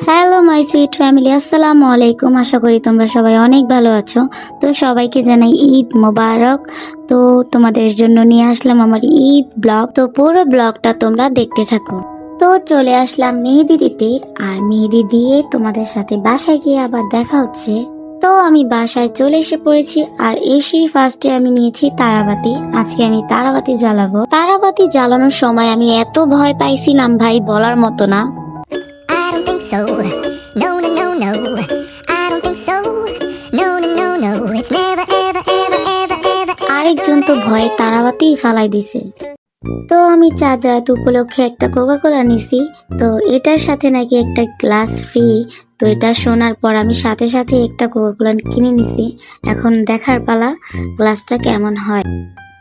Hello my sweet family, আসসালামু আলাইকুম। আশা করি তোমরা সবাই অনেক ভালো আছো। তো সবাইকে জানাই ঈদ মোবারক। তো তোমাদের জন্য নিয়ে আসলাম আমার ঈদ ব্লগ। তো পুরো ব্লগটা তোমরা দেখতে থাকো। তো চলে আসলাম মেহেদি দিতে, আর মেহেদি দিয়ে তোমাদের সাথে বাসায় গিয়ে আবার দেখা হচ্ছে। তো আমি বাসায় চলে এসে পড়েছি, আর এসেই ফার্স্টে আমি নিয়েছি তারাবাতি। আজকে আমি তারাবাতি জ্বালাবো। তারাবাতি জ্বালানোর সময় আমি এত ভয় পাইছিলাম ভাই, বলার মতো না। I don't think so. No, no, no, no. I don't think so. No, no, no, no. It's never, ever, ever, ever, ever. আরেকজন তো ভয়ে তারাবাতি ফালাই দিছে। তো আমি চাঁদ রাত উপলক্ষে একটা কোকা কোলা নিছি। তো এটার সাথে নাকি একটা গ্লাস ফ্রি। তো এটা শোনার পর আমি সাথে সাথে একটা কোকা কোলা কিনে নিছি। এখন দেখার পালা গ্লাসটা কেমন হয়।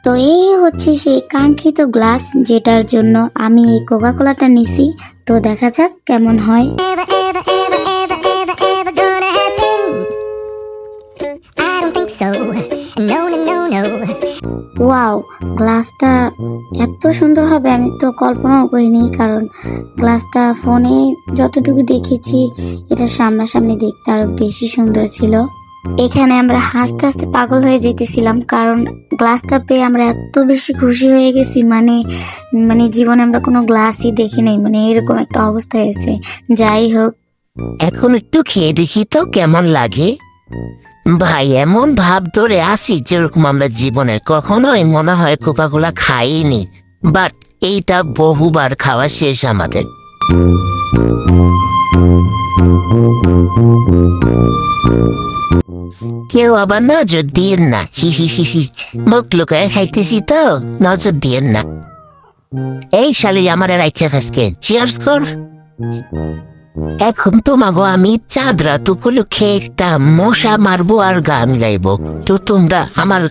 তো এই হচ্ছে সেই কাঙ্ক্ষিত গ্লাস, যেটার জন্য আমি এই কোকা কোলাটা নিছি। তো দেখা যাক কেমন হয়। Ever, ever, ever, ever, ever, ever gonna happen. I don't think so. No, no, no, no. Wow, গ্লাসটা এত সুন্দর হবে আমি তো কল্পনাও করিনি। কারণ গ্লাসটা ফোনে যতটুকু দেখেছি, এটা সামনাসামনি দেখতে আরো বেশি সুন্দর ছিল। এখানে আমরা হাসতে হাসতে পাগল হয়ে যেতেছিলাম, কারণ গ্লাসটা পেয়ে আমরা এত বেশি খুশি হয়ে গেছি। মানে জীবনে আমরা কোনো গ্লাসই দেখি নাই, মানে এরকম একটা অবস্থা হয়েছে। যাই হোক, এখন একটু খেয়ে দেখি তো কেমন লাগে। ভাই এমন ভাব ধরে আসি যেরকম আমরা জীবনে কখনোই মনে হয় কোকাকোলা খাইনি, বাট এইটা বহুবার খাওয়া শেষ আমাদের। কেউ আবার নজর দিয়েন না, হি হি হি হি, মুখ লুকায় খাইতেছি তো, নজর দিয়েন না। এই শালি আমার রাইচা ফেসকে চিয়ার্স কর। এখন তোমাগো আমি চাঁদ রাত উপলক্ষে একটা মশা মারবো আর গান গাইবো। তো তোমরা আমার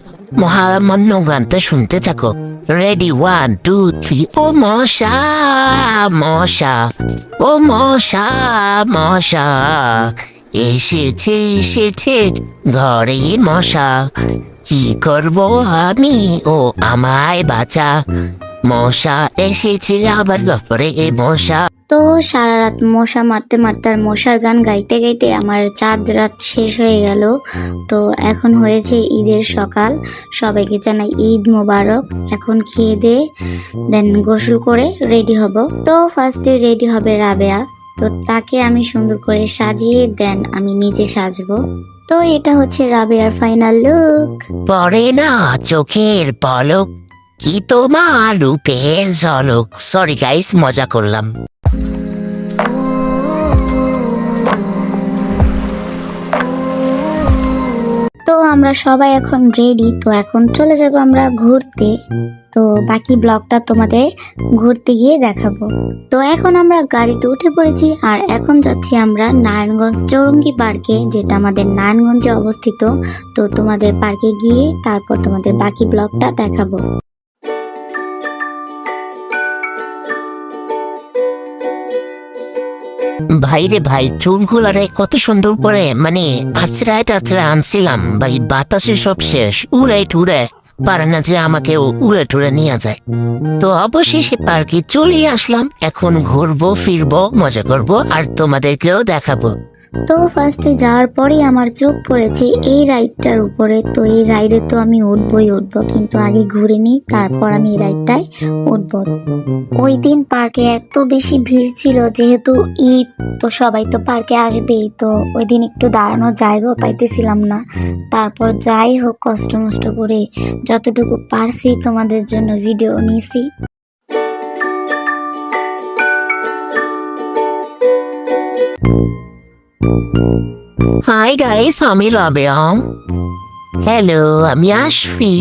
মহামান্য গানটা শুনতে থাকো। রেডি, 1 2 3। ও মশা মশা, ও মশা মশা, এসেছে এসেছে ঘরে মশা, কি করবো আমি, ও আমায় বাঁচা, মশা এসেছে আবার ঘরে মশা। তো সারা রাত মশা মারতে মারতে আর মশার গান গাইতে গাইতে আমার চাঁদ রাত শেষ হয়ে গেল। তো এখন হয়েছে ঈদের সকাল। সবাইকে জানাই ঈদ মোবারক। এখন খেয়ে দে দেন গোসল করে রেডি হব। তো ফার্স্টে রেডি হবে রাবেয়া। তো তাকে আমি সুন্দর করে সাজিয়ে দেন আমি নিজে সাজবো। তো এটা হচ্ছে রাবেয়ার ফাইনাল লুক। পরে না চোখের পলক, কি তোমার রূপের ঝলক। সরি গাইস, মজা করলাম। তো আমরা সবাই এখন রেডি। তো এখন চলে যাব আমরা ঘুরতে। তো বাকি ব্লগটা তোমাদের ঘুরতে গিয়ে দেখাবো। তো এখন আমরা গাড়িতে উঠে পড়েছি, আর এখন যাচ্ছি আমরা নারায়ণগঞ্জ চৌরঙ্গি পার্কে, যেটা আমাদের নারায়ণগঞ্জে অবস্থিত। তো তোমাদের পার্কে গিয়ে তারপর তোমাদের বাকি ব্লগটা দেখাবো। ভাই রে ভাই, চুলগুলারে কত সুন্দর করে মানে আছড়ায় টাছড়া আনছিলাম ভাই, বাতাসে সব শেষ, উড়ে টুড়ে পারে না যে আমাকে উড়ে টুড়ে নিয়ে যায়। তো অবশেষে পার্কে চলে আসলাম। এখন ঘুরবো ফিরবো মজা করবো আর তোমাদেরকেও দেখাবো। তো ফার্স্টে যাওয়ার পরে আমার চোখ পড়েছে এই রাইডটার উপরে। তো এই রাইডে তো আমি উঠবই উঠবো, কিন্তু আগে ঘুরে নিই, তারপর আমি এই রাইডটায় উঠবো। ওই দিন পার্কে এত বেশি ভিড় ছিল, যেহেতু ঈদ, তো সবাই তো পার্কে আসবেই। তো ওই দিন একটু দাঁড়ানোর জায়গাও পাইতেছিলাম না। তারপর যাই হোক কষ্ট মষ্ট করে যতটুকু পারছি তোমাদের জন্য ভিডিও নিয়েছি। হাই গাইস, আমি রাবেয়া। হ্যালো, আমি আশফি।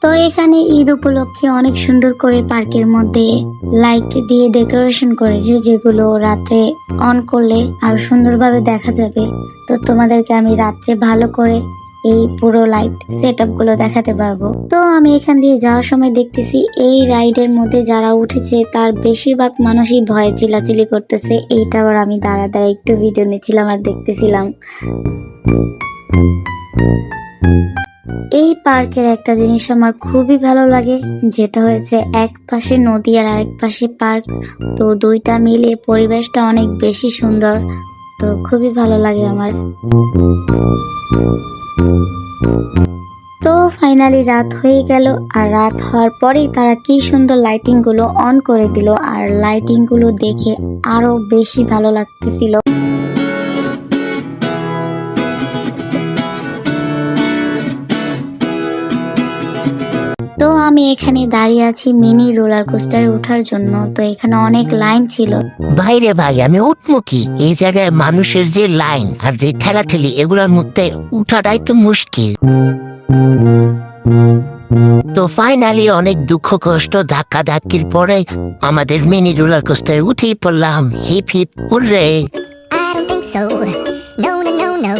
তো এখানে ঈদ উপলক্ষে অনেক সুন্দর করে পার্কের মধ্যে লাইট দিয়ে ডেকোরেশন করেছে, যেগুলো রাত্রে অন করলে আরো সুন্দরভাবে দেখা যাবে। তো তোমাদেরকে আমি রাত্রে ভালো করে এই পুরো লাইট সেট আপ গুলো দেখাতে পারবো। তো আমি এখান দিয়ে যাওয়ার সময় দেখতেছি এই রাইডের মধ্যে যারা উঠেছে তার বেশিরভাগ মানুষই ভয়ে চিল্লাচিল্লি করতেছে। এইটা আবার আমি দাঁড়া দাঁড়া একটু ভিডিও নিচ্ছিলাম আর দেখতেছিলাম। এই পার্কের একটা জিনিস আমার খুবই ভালো লাগে, যেটা হয়েছে এক পাশে নদী আর আরেক পাশে পার্ক। তো দুইটা মিলে পরিবেশটা অনেক বেশি সুন্দর, তো খুবই ভালো লাগে আমার। তো ফাইনালি রাত হয়ে গেল, আর রাত হওয়ার পরেই তারা কি সুন্দর লাইটিং গুলো অন করে দিল, আর লাইটিং গুলো দেখে আরো বেশি ভালো লাগতেছিল। তো আমি এখানে দাঁড়িয়ে আছি মিনি রোলার কোস্টারে ওঠার জন্য। তো এখানে অনেক লাইন ছিল। ভাইরে ভাই, আমি উঠবো কি? এই জায়গায় মানুষের যে লাইন আর যে ঠেলাঠেলি, এগুলোর মধ্যে উঠাটাই তো মুশকিল। তো ফাইনালি অনেক দুঃখ কষ্ট ধাক্কা ধাক্কির পরে আমাদের মিনি রোলার কোস্টারে উঠেই পড়লাম। Hip hip hooray. I don't think so. No, no, no, no.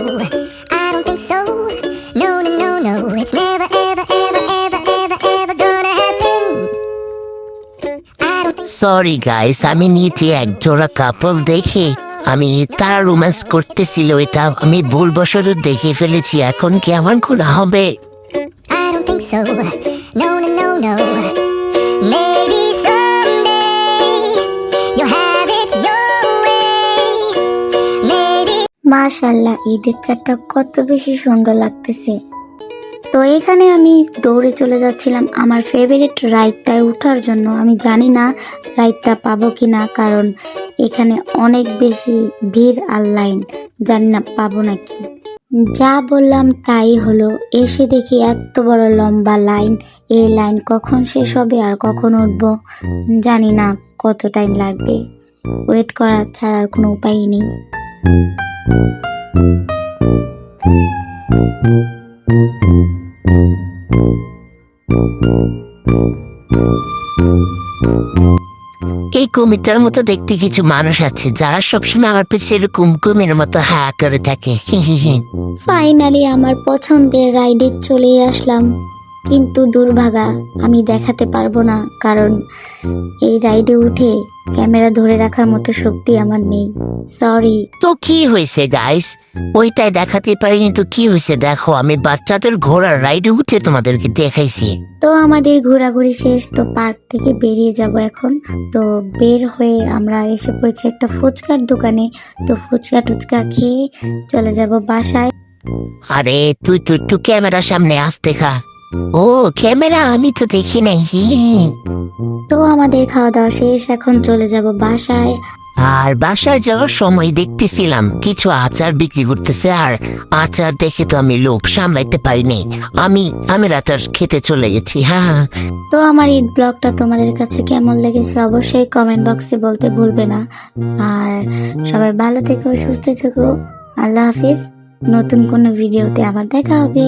I don't think so. No, no, no, no. It's never, ever, ever, ever, ever, ever gonna happen. I don't think sorry guys, আমি নিচে এক জোড়া কাপল দেখে আমি তারা romance করতেছিল, এটা আমি ভুলবশত দেখে ফেলেছি। এখন কি আমার গুনাহ হবে? I don't think so. No, no, no, no. Maybe someday you'll have it your way. Maybe. মাশাআল্লাহ, ঈদের চাঁদটা কত বেশি সুন্দর লাগতেছে। তো এখানে আমি দৌড়ে চলে যাচ্ছিলাম আমার ফেভারিট রাইডটায় ওঠার জন্য। আমি জানি না রাইডটা পাবো কিনা, কারণ এখানে অনেক বেশি ভিড় আর লাইন, জানি না পাবো নাকি। যা বললাম তাই হলো, এসে দেখি এত বড় লম্বা লাইন। এই লাইন কখন শেষ হবে আর কখন উঠবো জানি না, কত টাইম লাগবে। ওয়েট করা ছাড়া আর কোনো উপায়ই নেই। এই কুমিরটার মতো দেখতে কিছু মানুষ আছে যারা সবসময় আমার পিছিয়ে এরকম কুমিরের মতো হা করে থাকে। ফাইনালি আমার পছন্দের রাইডে চলে আসলাম, কিন্তু দুর্ভাগা আমি দেখাতে পারবো না, কারণ এই রাইডে উঠে ক্যামেরা ধরে রাখার মতো শক্তি আমার নেই। সরি। তো কি হয়েছে গাইস, ওইটাই দেখাতে পারিনি তো কি হয়েছে? দেখো, আমি বাচ্চাদের ঘোড়ার রাইডে উঠে তোমাদেরকে দেখাইছি। তো আমাদের ঘোরাঘুরি শেষ, তো পার্ক থেকে বেরিয়ে যাব এখন। তো বের হয়ে আমরা এসে পড়েছি একটা ফুচকার দোকানে। তো ফুচকা টুচকা খেয়ে চলে যাব বাসায়। আরে তুই তুই তুই ক্যামেরার সামনে আসতে খা। ও ক্যামেরা, আমি তো দেখি নাই। তো আমাদের খাওয়া দাওয়া শেষ, এখন চলে যাব বাসায়। আর বাসায় যাওয়ার সময় দেখতেছিলাম কিছু আচার বিক্রি করতেছে, আর আচার দেখে তো আমি লোভ সামলাইতে পারিনি, আমি আচার খেতে চলে গেছি। হ্যাঁ। তো আমার ঈদ ব্লগটা তোমাদের কাছে কেমন লেগেছে অবশ্যই কমেন্ট বক্সে বলতে ভুলবে না। আর সবাই ভালো থেকো, সুস্থ থেকো। আল্লাহ হাফিজ। নতুন কোনো ভিডিওতে আবার দেখা হবে।